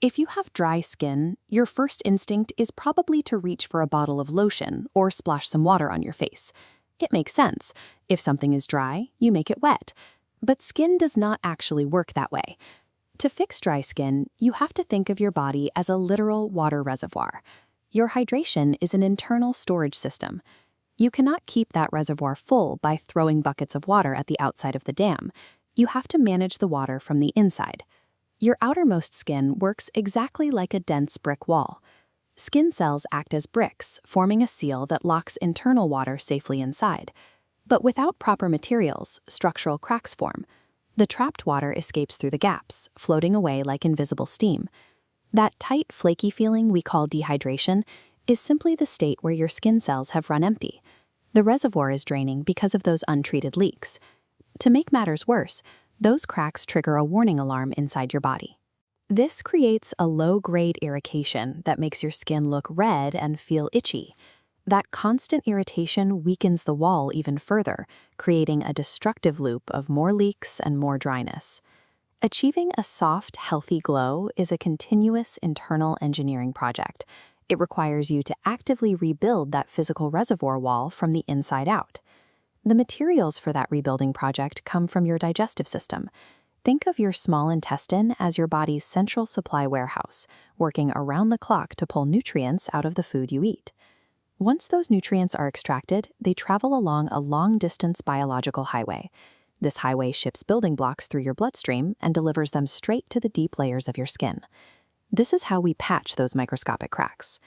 If you have dry skin, your first instinct is probably to reach for a bottle of lotion or splash some water on your face. It makes sense. If something is dry, you make it wet. But skin does not actually work that way. To fix dry skin, you have to think of your body as a literal water reservoir. Your hydration is an internal storage system. You cannot keep that reservoir full by throwing buckets of water at the outside of the dam. You have to manage the water from the inside. Your outermost skin works exactly like a dense brick wall. Skin cells act as bricks, forming a seal that locks internal water safely inside. But without proper materials, structural cracks form. The trapped water escapes through the gaps, floating away like invisible steam. That tight, flaky feeling we call dehydration is simply the state where your skin cells have run empty. The reservoir is draining because of those untreated leaks. To make matters worse, those cracks trigger a warning alarm inside your body. This creates a low-grade irritation that makes your skin look red and feel itchy. That constant irritation weakens the wall even further, creating a destructive loop of more leaks and more dryness. Achieving a soft, healthy glow is a continuous internal engineering project. It requires you to actively rebuild that physical reservoir wall from the inside out. The materials for that rebuilding project come from your digestive system. Think of your small intestine as your body's central supply warehouse, working around the clock to pull nutrients out of the food you eat. Once those nutrients are extracted, they travel along a long-distance biological highway. This highway ships building blocks through your bloodstream and delivers them straight to the deep layers of your skin. This is how we patch those microscopic cracks.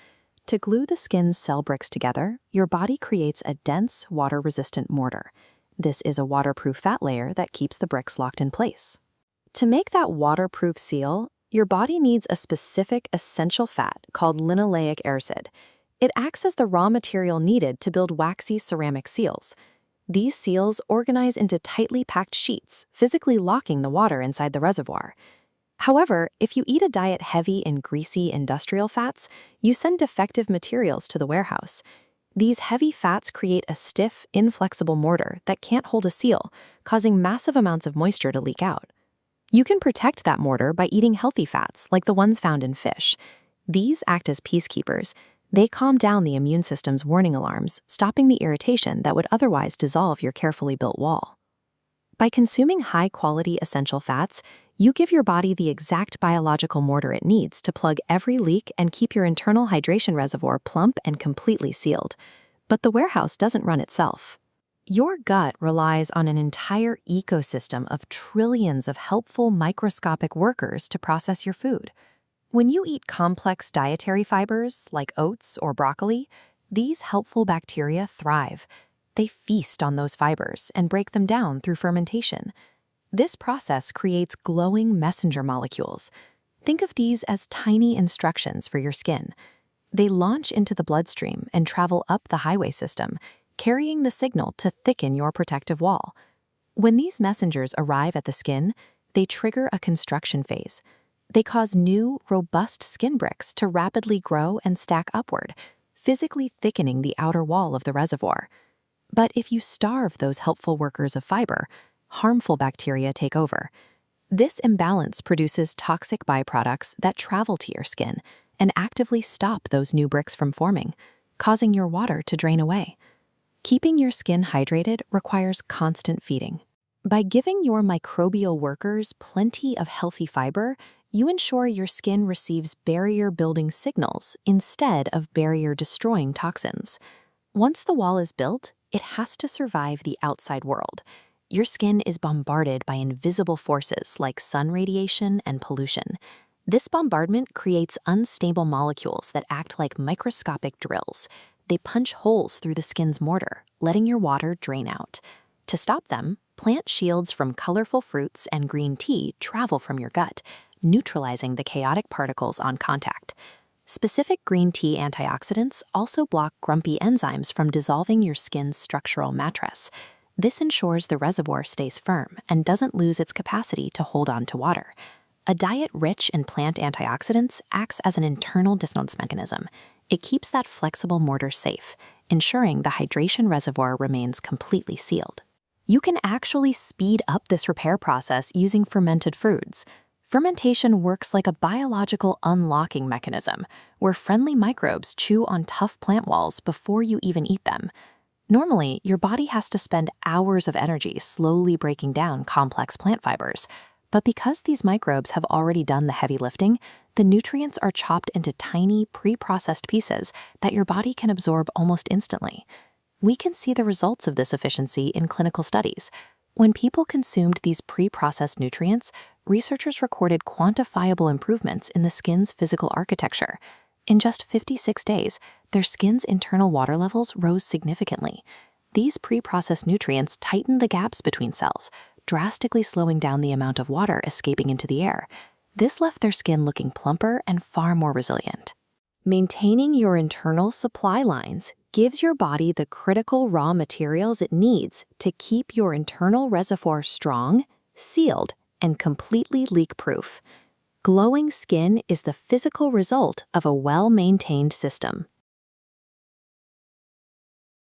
To glue the skin's cell bricks together, your body creates a dense, water-resistant mortar. This is a waterproof fat layer that keeps the bricks locked in place. To make that waterproof seal, your body needs a specific essential fat called linoleic acid. It acts as the raw material needed to build waxy ceramic seals. These seals organize into tightly packed sheets, physically locking the water inside the reservoir. However, if you eat a diet heavy in greasy industrial fats, you send defective materials to the warehouse. These heavy fats create a stiff, inflexible mortar that can't hold a seal, causing massive amounts of moisture to leak out. You can protect that mortar by eating healthy fats like the ones found in fish. These act as peacekeepers. They calm down the immune system's warning alarms, stopping the irritation that would otherwise dissolve your carefully built wall. By consuming high-quality essential fats, you give your body the exact biological mortar it needs to plug every leak and keep your internal hydration reservoir plump and completely sealed. But the warehouse doesn't run itself. Your gut relies on an entire ecosystem of trillions of helpful microscopic workers to process your food. When you eat complex dietary fibers like oats or broccoli, these helpful bacteria thrive. They feast on those fibers and break them down through fermentation. This process creates glowing messenger molecules. Think of these as tiny instructions for your skin. They launch into the bloodstream and travel up the highway system, carrying the signal to thicken your protective wall. When these messengers arrive at the skin, they trigger a construction phase. They cause new, robust skin bricks to rapidly grow and stack upward, physically thickening the outer wall of the reservoir. But if you starve those helpful workers of fiber, harmful bacteria take over. This imbalance produces toxic byproducts that travel to your skin and actively stop those new bricks from forming, causing your water to drain away. Keeping your skin hydrated requires constant feeding. By giving your microbial workers plenty of healthy fiber, you ensure your skin receives barrier-building signals instead of barrier-destroying toxins. Once the wall is built, it has to survive the outside world. Your skin is bombarded by invisible forces like sun radiation and pollution. This bombardment creates unstable molecules that act like microscopic drills. They punch holes through the skin's mortar, letting your water drain out. To stop them, plant shields from colorful fruits and green tea travel from your gut, neutralizing the chaotic particles on contact. Specific green tea antioxidants also block grumpy enzymes from dissolving your skin's structural mattress. This ensures the reservoir stays firm and doesn't lose its capacity to hold on to water. A diet rich in plant antioxidants acts as an internal dissonance mechanism. It keeps that flexible mortar safe, ensuring the hydration reservoir remains completely sealed. You can actually speed up this repair process using fermented foods. Fermentation works like a biological unlocking mechanism, where friendly microbes chew on tough plant walls before you even eat them. Normally, your body has to spend hours of energy slowly breaking down complex plant fibers. But because these microbes have already done the heavy lifting, the nutrients are chopped into tiny, pre-processed pieces that your body can absorb almost instantly. We can see the results of this efficiency in clinical studies. When people consumed these pre-processed nutrients, researchers recorded quantifiable improvements in the skin's physical architecture. In just 56 days, their skin's internal water levels rose significantly. These pre-processed nutrients tighten the gaps between cells, drastically slowing down the amount of water escaping into the air. This left their skin looking plumper and far more resilient. Maintaining your internal supply lines gives your body the critical raw materials it needs to keep your internal reservoir strong, sealed, and completely leak-proof. Glowing skin is the physical result of a well-maintained system.